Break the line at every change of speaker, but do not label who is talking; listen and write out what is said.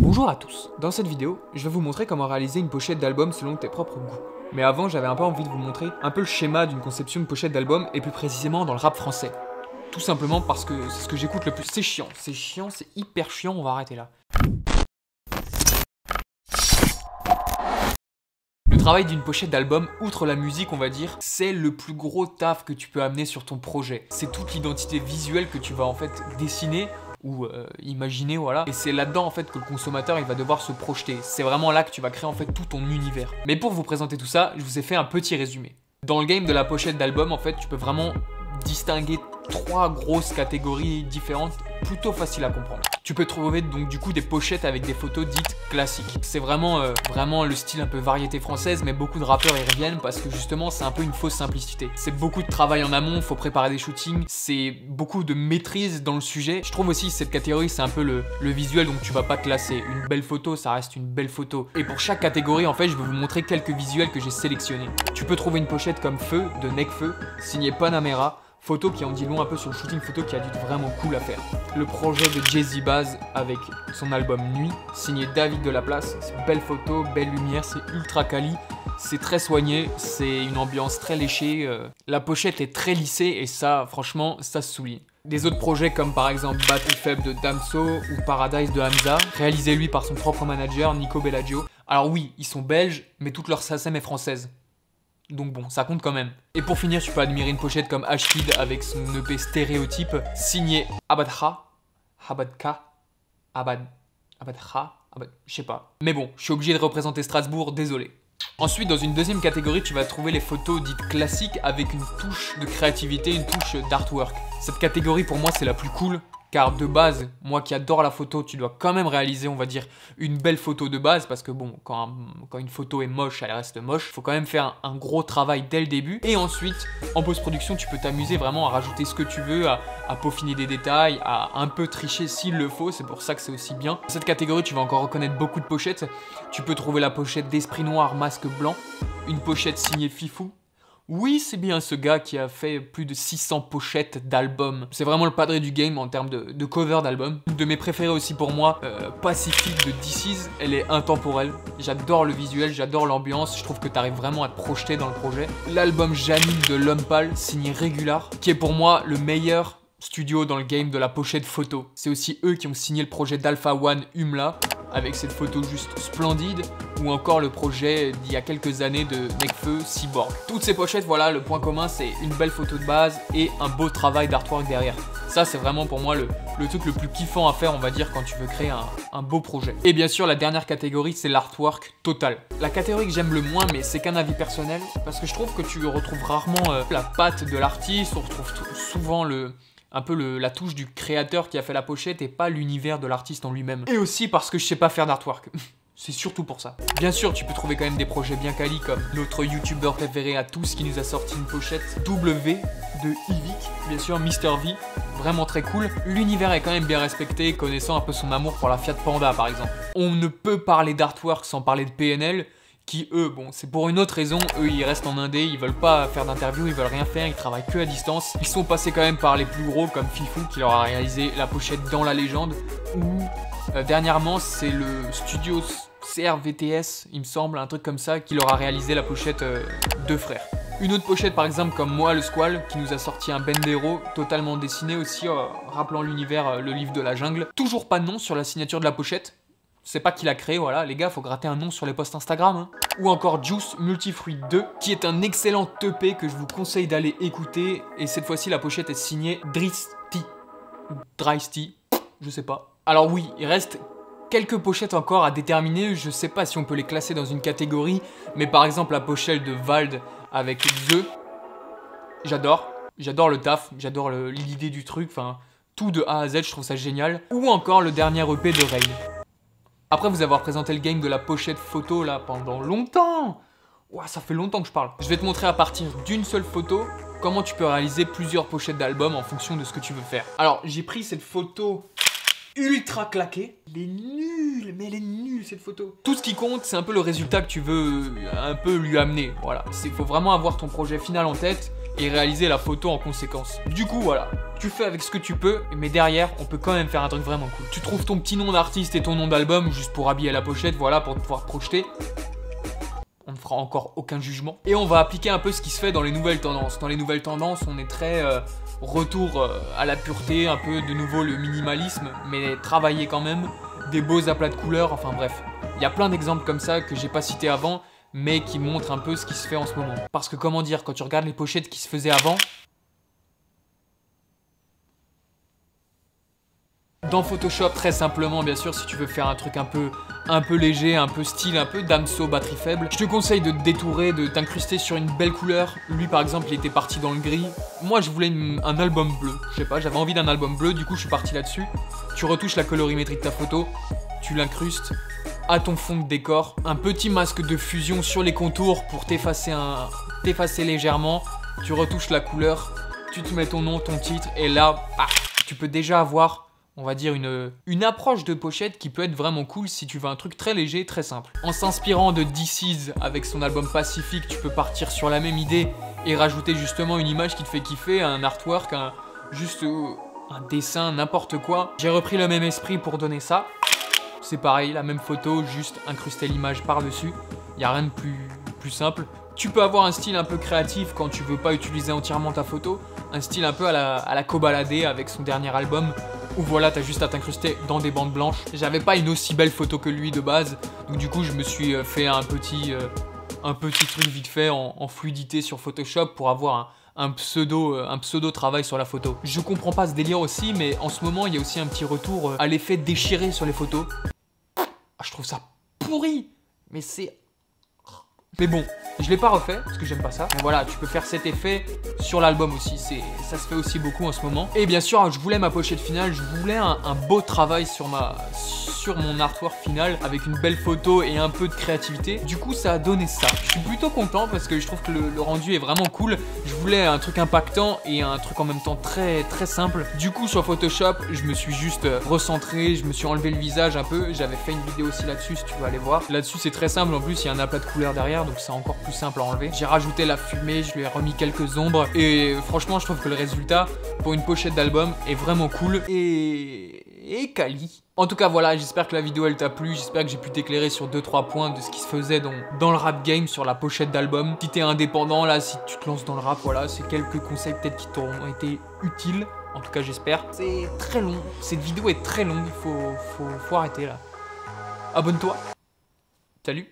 Bonjour à tous, dans cette vidéo, je vais vous montrer comment réaliser une pochette d'album selon tes propres goûts. Mais avant, j'avais un peu envie de vous montrer un peu le schéma d'une conception de pochette d'album, et plus précisément dans le rap français. Tout simplement parce que c'est ce que j'écoute le plus. C'est chiant, c'est hyper chiant, on va arrêter là. Le travail d'une pochette d'album, outre la musique on va dire, c'est le plus gros taf que tu peux amener sur ton projet. C'est toute l'identité visuelle que tu vas en fait dessiner ou imaginer, voilà. Et c'est là-dedans en fait que le consommateur il va devoir se projeter. C'est vraiment là que tu vas créer en fait tout ton univers. Mais pour vous présenter tout ça, je vous ai fait un petit résumé. Dans le game de la pochette d'album, en fait, tu peux vraiment distinguer trois grosses catégories différentes, plutôt faciles à comprendre. Tu peux trouver donc du coup des pochettes avec des photos dites classiques. C'est vraiment le style un peu variété française, mais beaucoup de rappeurs y reviennent parce que justement c'est un peu une fausse simplicité. C'est beaucoup de travail en amont, faut préparer des shootings, c'est beaucoup de maîtrise dans le sujet. Je trouve aussi cette catégorie c'est un peu le visuel, donc tu vas pas te lasser. Une belle photo, ça reste une belle photo. Et pour chaque catégorie en fait, je vais vous montrer quelques visuels que j'ai sélectionnés. Tu peux trouver une pochette comme Feu de Nekfeu, signé Panamera. Photo qui en dit long un peu sur le shooting photo qui a dû être vraiment cool à faire. Le projet de Jay-Z Baz avec son album Nuit, signé David Delaplace. C'est une belle photo, belle lumière, c'est ultra quali, c'est très soigné, c'est une ambiance très léchée. La pochette est très lissée et ça, franchement, ça se souligne. Des autres projets comme par exemple Batterie Faible de Damso ou Paradise de Hamza, réalisé lui par son propre manager Nico Bellagio. Alors oui, ils sont belges, mais toute leur SACEM est française. Donc bon, ça compte quand même. Et pour finir, tu peux admirer une pochette comme H-Kid avec son EP Stéréotype, signé Abadha, je sais pas. Mais bon, je suis obligé de représenter Strasbourg, désolé. Ensuite, dans une deuxième catégorie, tu vas trouver les photos dites classiques avec une touche de créativité, une touche d'artwork. Cette catégorie, pour moi, c'est la plus cool. Car de base, moi qui adore la photo, tu dois quand même réaliser, on va dire, une belle photo de base. Parce que bon, quand une photo est moche, elle reste moche. Il faut quand même faire un gros travail dès le début. Et ensuite, en post-production, tu peux t'amuser vraiment à rajouter ce que tu veux, à peaufiner des détails, à un peu tricher s'il le faut. C'est pour ça que c'est aussi bien. Dans cette catégorie, tu vas encore reconnaître beaucoup de pochettes. Tu peux trouver la pochette d'Esprit Noir, Masque Blanc. Une pochette signée Fifou. Oui, c'est bien ce gars qui a fait plus de 600 pochettes d'albums. C'est vraiment le padré du game en termes de cover d'album. Une de mes préférées aussi pour moi, Pacifique de DC's, elle est intemporelle. J'adore le visuel, j'adore l'ambiance, je trouve que tu arrives vraiment à te projeter dans le projet. L'album Janine de L'Homme Pâle, signé Régular, qui est pour moi le meilleur studio dans le game de la pochette photo. C'est aussi eux qui ont signé le projet d'Alpha One Humla, avec cette photo juste splendide, ou encore le projet d'il y a quelques années de Nekfeu Cyborg. Toutes ces pochettes, voilà, le point commun, c'est une belle photo de base et un beau travail d'artwork derrière. Ça, c'est vraiment pour moi le truc le plus kiffant à faire, on va dire, quand tu veux créer un beau projet. Et bien sûr, la dernière catégorie, c'est l'artwork total. La catégorie que j'aime le moins, mais c'est qu'un avis personnel, parce que je trouve que tu retrouves rarement la patte de l'artiste, on retrouve souvent la touche du créateur qui a fait la pochette et pas l'univers de l'artiste en lui-même. Et aussi parce que je sais pas faire d'artwork. C'est surtout pour ça. Bien sûr, tu peux trouver quand même des projets bien quali comme notre youtubeur préféré à tous qui nous a sorti une pochette W de Yvick. Bien sûr, Mister V, vraiment très cool. L'univers est quand même bien respecté, connaissant un peu son amour pour la Fiat Panda par exemple. On ne peut parler d'artwork sans parler de PNL, qui eux, bon, c'est pour une autre raison, eux ils restent en indé, ils veulent pas faire d'interview, ils veulent rien faire, ils travaillent que à distance. Ils sont passés quand même par les plus gros comme Fifou qui leur a réalisé la pochette Dans la Légende, ou dernièrement c'est le studio CRVTS, il me semble, un truc comme ça, qui leur a réalisé la pochette Deux Frères. Une autre pochette par exemple comme Moi le Squall qui nous a sorti un Bendero totalement dessiné aussi, rappelant l'univers, le livre de la jungle. Toujours pas de nom sur la signature de la pochette. C'est pas qui l'a créé, voilà, les gars, faut gratter un nom sur les posts Instagram. Hein. Ou encore Juice Multifruit 2, qui est un excellent EP que je vous conseille d'aller écouter. Et cette fois-ci, la pochette est signée Drysty, je sais pas. Alors oui, il reste quelques pochettes encore à déterminer, je sais pas si on peut les classer dans une catégorie, mais par exemple la pochette de Vald avec The, j'adore le taf, j'adore l'idée du truc, enfin, tout de A à Z, je trouve ça génial. Ou encore le dernier EP de Rain. Après vous avoir présenté le game de la pochette photo là pendant longtemps, ouah, ça fait longtemps que je parle. Je vais te montrer à partir d'une seule photo comment tu peux réaliser plusieurs pochettes d'albums en fonction de ce que tu veux faire. Alors j'ai pris cette photo ultra claquée. Elle est nulle, mais elle est nulle cette photo. Tout ce qui compte, c'est un peu le résultat que tu veux un peu lui amener. Voilà, il faut vraiment avoir ton projet final en tête et réaliser la photo en conséquence. Du coup voilà, tu fais avec ce que tu peux, mais derrière on peut quand même faire un truc vraiment cool. Tu trouves ton petit nom d'artiste et ton nom d'album juste pour habiller la pochette, voilà, pour pouvoir projeter. On ne fera encore aucun jugement. Et on va appliquer un peu ce qui se fait dans les nouvelles tendances. Dans les nouvelles tendances, on est très retour à la pureté, un peu de nouveau le minimalisme, mais travailler quand même, des beaux aplats de couleurs, enfin bref. Il y a plein d'exemples comme ça que j'ai pas cités avant, mais qui montrent un peu ce qui se fait en ce moment. Parce que comment dire, quand tu regardes les pochettes qui se faisaient avant, dans Photoshop, très simplement, bien sûr, si tu veux faire un truc un peu léger, un peu style, un peu damso, batterie faible, je te conseille de te détourer, de t'incruster sur une belle couleur. Lui, par exemple, il était parti dans le gris. Moi, je voulais un album bleu. Je sais pas, j'avais envie d'un album bleu, du coup, je suis parti là-dessus. Tu retouches la colorimétrie de ta photo, tu l'incrustes à ton fond de décor. Un petit masque de fusion sur les contours pour t'effacer légèrement. Tu retouches la couleur, tu te mets ton nom, ton titre, et là, tu peux déjà avoir, on va dire, une approche de pochette qui peut être vraiment cool si tu veux un truc très léger, très simple. En s'inspirant de DC's avec son album Pacific, tu peux partir sur la même idée et rajouter justement une image qui te fait kiffer, un artwork, juste un dessin, n'importe quoi. J'ai repris le même esprit pour donner ça. C'est pareil, la même photo, juste incruster l'image par-dessus. Il n'y a rien de plus simple. Tu peux avoir un style un peu créatif quand tu veux pas utiliser entièrement ta photo. Un style un peu à la Kobalade avec son dernier album. Où voilà, t'as juste à t'incruster dans des bandes blanches. J'avais pas une aussi belle photo que lui de base. Donc du coup, je me suis fait un petit truc vite fait en fluidité sur Photoshop pour avoir un pseudo travail sur la photo. Je comprends pas ce délire aussi, mais en ce moment, il y a aussi un petit retour à l'effet déchiré sur les photos. Je trouve ça pourri, mais c'est... Mais bon, je l'ai pas refait parce que j'aime pas ça. Mais voilà, tu peux faire cet effet sur l'album aussi. Ça se fait aussi beaucoup en ce moment. Et bien sûr, je voulais ma pochette finale. Je voulais un beau travail sur mon artwork final avec une belle photo et un peu de créativité. Du coup, ça a donné ça. Je suis plutôt content parce que je trouve que le rendu est vraiment cool. Je voulais un truc impactant et un truc en même temps très très simple. Du coup, sur Photoshop, je me suis juste recentré. Je me suis enlevé le visage un peu. J'avais fait une vidéo aussi là-dessus si tu veux aller voir. Là-dessus, c'est très simple. En plus, il y a un aplat de couleurs derrière, donc c'est encore plus simple à enlever. J'ai rajouté la fumée, je lui ai remis quelques ombres et franchement, je trouve que le résultat pour une pochette d'album est vraiment cool et quali. En tout cas, voilà, j'espère que la vidéo elle t'a plu, j'espère que j'ai pu t'éclairer sur 2-3 points de ce qui se faisait dans le rap game, sur la pochette d'album. Si t'es indépendant, là, si tu te lances dans le rap, voilà, c'est quelques conseils peut-être qui t'auront été utiles. En tout cas, j'espère. C'est très long, cette vidéo est très longue, faut arrêter là. Abonne-toi. Salut.